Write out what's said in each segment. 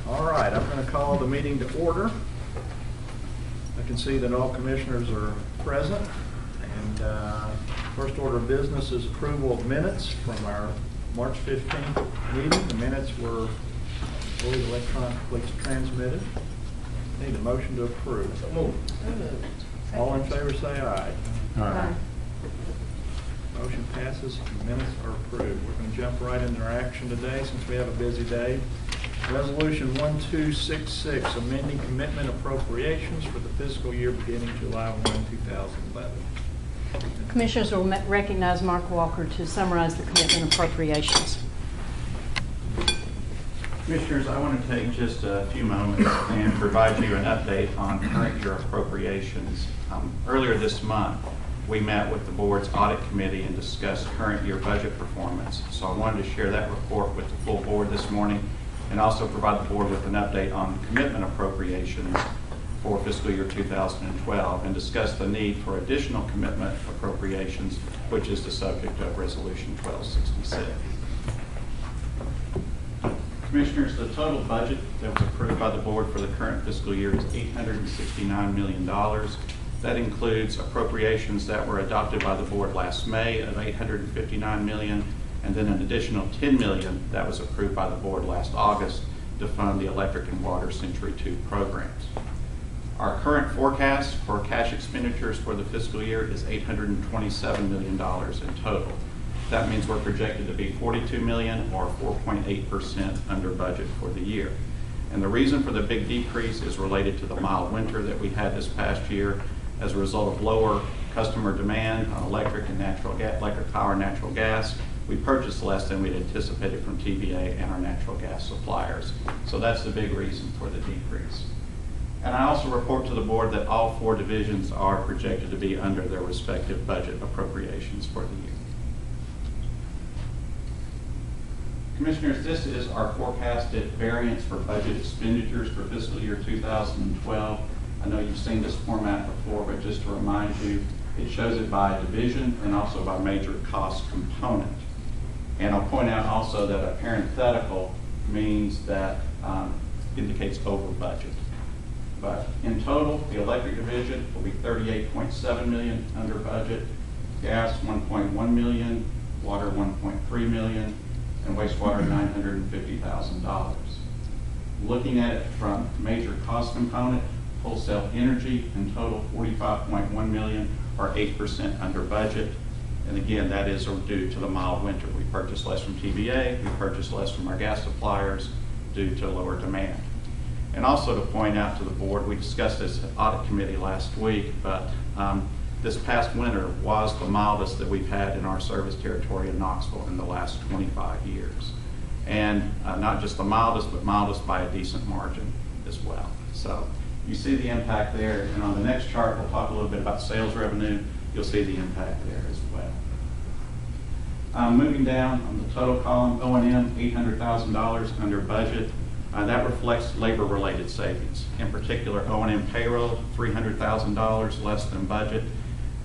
All right, I'm going to call the meeting to order. I can see that all commissioners are present. And first order of business is approval of minutes from our March 15th meeting. The minutes were fully electronically transmitted. Need a motion to approve. So moved. All in favor say aye. Aye. Motion passes and minutes are approved. We're going to jump right into our action today since we have a busy day. Resolution 1266, amending commitment appropriations for the fiscal year beginning July 1, 2011. Commissioners will recognize Mark Walker to summarize the commitment appropriations. Commissioners, I want to take just a few moments and provide you an update on current year appropriations. Earlier this month, we met with the board's audit committee and discussed current year budget performance. So I wanted to share that report with the full board this morning and also provide the board with an update on commitment appropriations for fiscal year 2012 and discuss the need for additional commitment appropriations, which is the subject of Resolution 1266. Commissioners, the total budget that was approved by the board for the current fiscal year is $869 million. That includes appropriations that were adopted by the board last May of $859 million, and then an additional $10 million that was approved by the board last August to fund the electric and water Century 2 programs. Our current forecast for cash expenditures for the fiscal year is $827 million in total. That means we're projected to be $42 million or 4.8% under budget for the year. And the reason for the big decrease is related to the mild winter that we had this past year as a result of lower customer demand on electric and electric power and natural gas. We purchased less than we'd anticipated from TVA and our natural gas suppliers. So that's the big reason for the decrease. And I also report to the board that all 4 divisions are projected to be under their respective budget appropriations for the year. Commissioners, this is our forecasted variance for budget expenditures for fiscal year 2012. I know you've seen this format before, but just to remind you, it shows it by division and also by major cost component. And I'll point out also that a parenthetical means that indicates over budget. But in total, the electric division will be $38.7 million under budget, gas $1.1 million, water $1.3 million, and wastewater $950,000. Looking at it from major cost component, wholesale energy in total $45.1 million or 8% under budget. And again, that is due to the mild winter. We purchased less from TVA, we purchased less from our gas suppliers due to lower demand. And also to point out to the board, we discussed this at audit committee last week, but this past winter was the mildest that we've had in our service territory in Knoxville in the last 25 years. And not just the mildest, but mildest by a decent margin as well. So you see the impact there. And on the next chart, we'll talk a little bit about sales revenue. You'll see the impact there as well. Moving down on the total column, O&M, $800,000 under budget. That reflects labor-related savings. In particular, O&M payroll, $300,000 less than budget.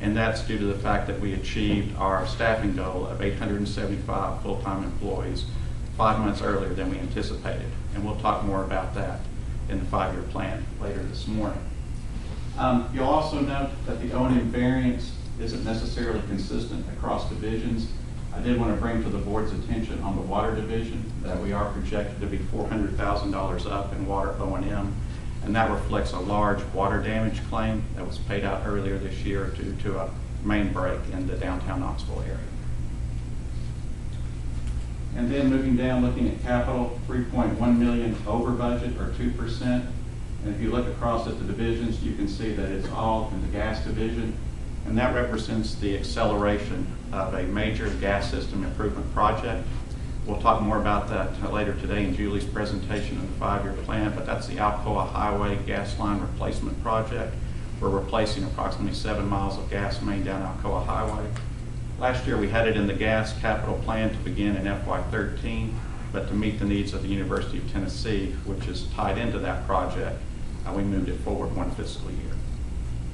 And that's due to the fact that we achieved our staffing goal of 875 full-time employees 5 months earlier than we anticipated. And we'll talk more about that in the 5-year plan later this morning. You'll also note that the O&M variance isn't necessarily consistent across divisions. I did want to bring to the board's attention on the water division that we are projected to be $400,000 up in water O&M, and that reflects a large water damage claim that was paid out earlier this year due to a main break in the downtown Knoxville area. And then moving down, looking at capital, $3.1 million over budget or 2%. And if you look across at the divisions, you can see that it's all in the gas division. And that represents the acceleration of a major gas system improvement project. We'll talk more about that later today in Julie's presentation of the 5-year plan, but that's the Alcoa Highway gas line replacement project. We're replacing approximately 7 miles of gas main down Alcoa Highway. Last year we had it in the gas capital plan to begin in FY13, but to meet the needs of the University of Tennessee, which is tied into that project, we moved it forward 1 fiscal year.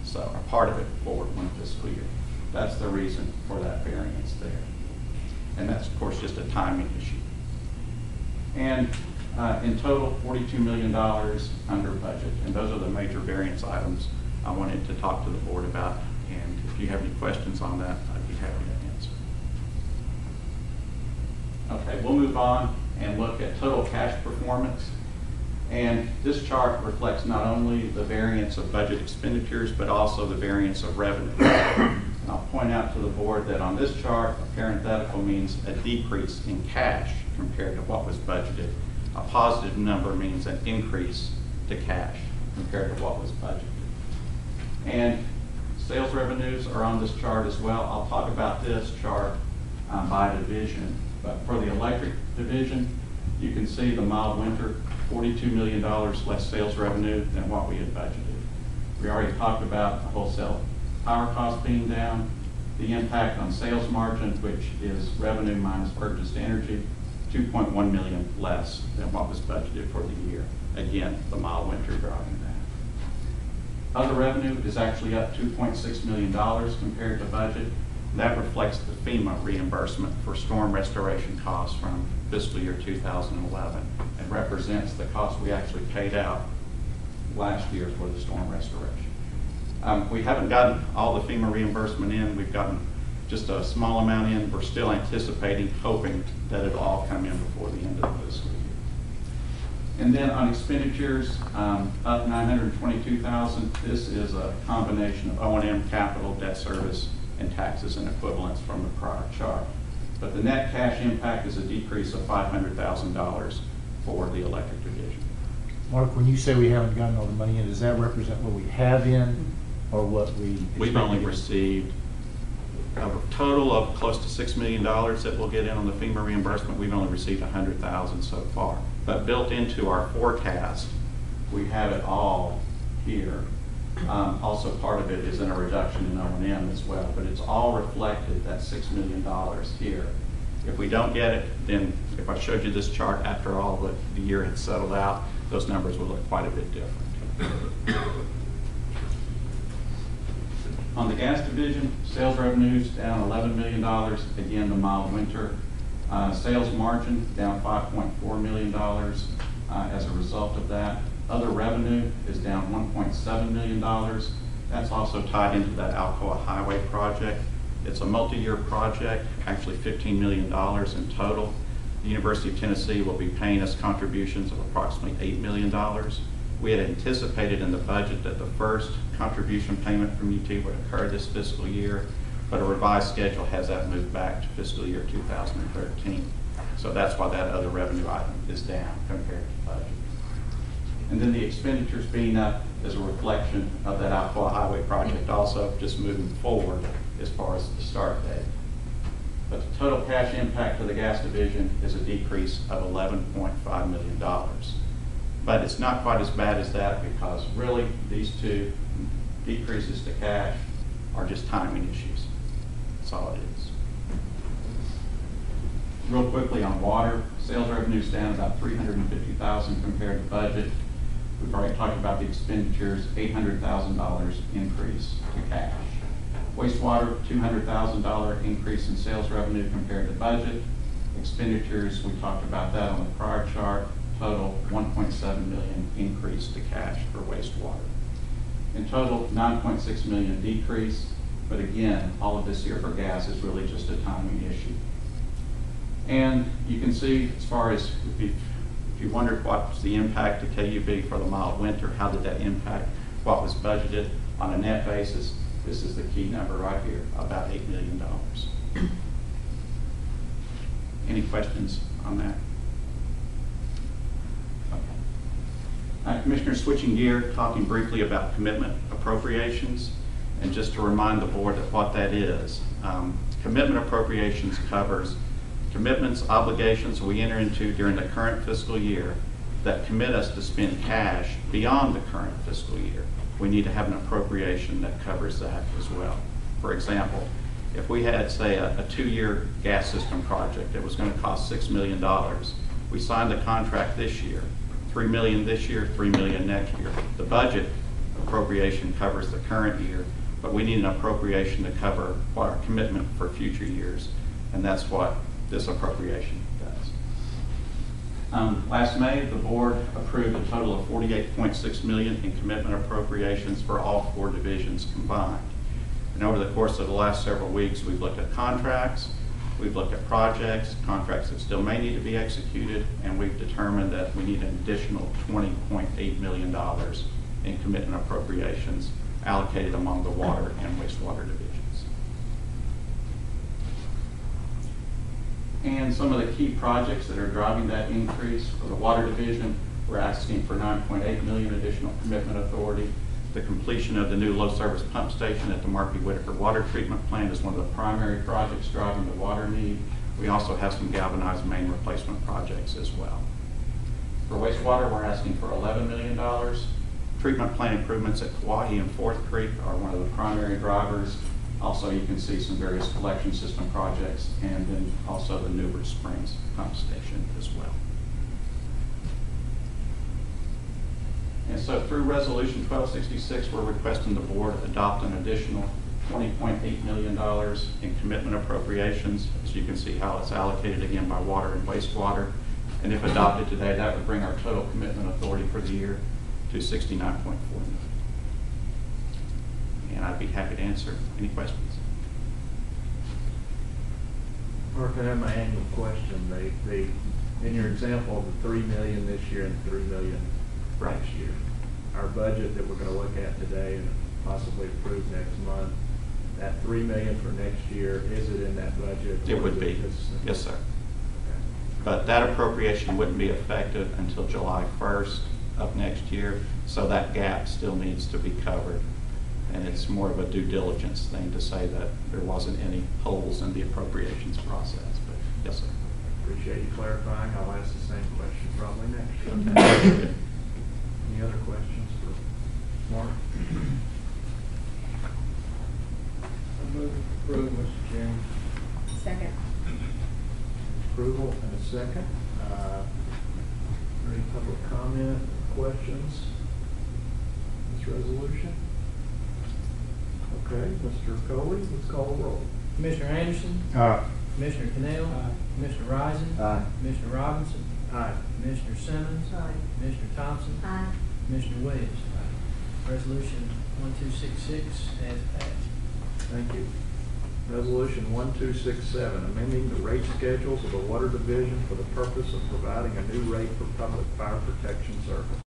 So a part of it forward 1 fiscal year. That's the reason for that variance there. And that's, of course, just a timing issue. And In total, $42 million under budget. And those are the major variance items I wanted to talk to the board about. And if you have any questions on that, I'd be happy to answer. Okay, we'll move on and look at total cash performance. And this chart reflects not only the variance of budget expenditures, but also the variance of revenue. And I'll point out to the board that on this chart, a parenthetical means a decrease in cash compared to what was budgeted. A positive number means an increase to cash compared to what was budgeted. And sales revenues are on this chart as well. I'll talk about this chart by division. But for the electric division, you can see the mild winter, $42 million less sales revenue than what we had budgeted. We already talked about the wholesale power cost being down, the impact on sales margin, which is revenue minus purchased energy, $2.1 million less than what was budgeted for the year. Again, the mild winter driving that. Other revenue is actually up $2.6 million compared to budget. That reflects the FEMA reimbursement for storm restoration costs from fiscal year 2011 and represents the cost we actually paid out last year for the storm restoration. We haven't gotten all the FEMA reimbursement in. We've gotten just a small amount in. We're still anticipating, hoping that it'll all come in before the end of the fiscal year. And then on expenditures, up $922,000. This is a combination of O&M, capital, debt service, and taxes and equivalents from the prior chart. But the net cash impact is a decrease of $500,000 for the electric division. Mark, when you say we haven't gotten all the money in, does that represent what we have in or what we've only received a total of close to $6 million that we'll get in on the FEMA reimbursement. We've only received $100,000 so far. But built into our forecast, we have it all here. Also, part of it is in a reduction in O&M as well, but it's all reflected, that $6 million here. If we don't get it, then if I showed you this chart after all the year had settled out, those numbers would look quite a bit different. On the gas division, sales revenues down $11 million. Again, the mild winter. Sales margin down $5.4 million as a result of that. Other revenue is down $1.7 million. That's also tied into that Alcoa Highway project. It's a multi-year project, actually $15 million in total. The University of Tennessee will be paying us contributions of approximately $8 million. We had anticipated in the budget that the first contribution payment from UT would occur this fiscal year, but a revised schedule has that moved back to fiscal year 2013. So that's why that other revenue item is down compared to budget. And then the expenditures being up is a reflection of that Alcoa Highway project also just moving forward as far as the start date. But the total cash impact to the gas division is a decrease of $11.5 million. But it's not quite as bad as that because really these two decreases to cash are just timing issues. That's all it is. Real quickly on water, sales revenues down about $350,000 compared to budget. We've already talked about the expenditures, $800,000 increase to cash. Wastewater, $200,000 increase in sales revenue compared to budget. Expenditures, we talked about that on the prior chart. Total $1.7 million increase to cash for wastewater. In total, $9.6 million decrease. But again, all of this here for gas is really just a timing issue. And you can see as far as if you wondered what's the impact to KUB for the mild winter, how did that impact what was budgeted on a net basis? This is the key number right here, about $8 million. Any questions on that? Okay. Commissioners, switching gear, talking briefly about commitment appropriations. And just to remind the board of what that is. Commitment appropriations covers commitments, obligations we enter into during the current fiscal year that commit us to spend cash beyond the current fiscal year. We need to have an appropriation that covers that as well. For example, if we had, say, a 2-year gas system project that was going to cost $6 million, we signed the contract this year, $3 million this year, $3 million next year. The budget appropriation covers the current year, but we need an appropriation to cover what our commitment for future years, and that's what this appropriation Last May, the board approved a total of $48.6 million in commitment appropriations for all 4 divisions combined. And over the course of the last several weeks, we've looked at contracts, we've looked at projects, contracts that still may need to be executed, and we've determined that we need an additional $20.8 million in commitment appropriations allocated among the water and wastewater divisions. And some of the key projects that are driving that increase for the water division, we're asking for $9.8 million additional commitment authority. The completion of the new low-service pump station at the Markey-Whitaker Water Treatment Plant is one of the primary projects driving the water need. We also have some galvanized main replacement projects as well. For wastewater, we're asking for $11 million. Treatment plant improvements at Kauai and Fourth Creek are one of the primary drivers. Also, you can see some various collection system projects, and then also the Newbert Springs pump station as well. And so through Resolution 1266, we're requesting the board adopt an additional $20.8 million in commitment appropriations. As you can see how it's allocated again by water and wastewater. And if adopted today, that would bring our total commitment authority for the year to $69.4 million. And I'd be happy to answer any questions. Mark, I have my annual question. In your example of the $3 million this year and $3 million next year, our budget that we're going to look at today and possibly approve next month, that $3 million for next year, is it in that budget? It would be. Yes, sir. Okay. But that appropriation wouldn't be effective until July 1st of next year, so that gap still needs to be covered. And it's more of a due diligence thing to say that there wasn't any holes in the appropriations process. But yes, sir. Appreciate you clarifying. I'll ask the same question probably next year. Any other questions for Mark? I move to approve, Mr. Chairman. Second. Approval and a second. Any public comment, questions? This resolution? Okay, Mr. Coley, let's call the roll. Commissioner Anderson? Aye. Commissioner Cannell? Commissioner Rising? Aye. Commissioner Robinson? Aye. Commissioner Simmons? Aye. Commissioner Thompson? Aye. Commissioner Williams? Resolution 1266 has passed. Thank you. Resolution 1267, amending the rate schedules of the Water Division for the purpose of providing a new rate for public fire protection service.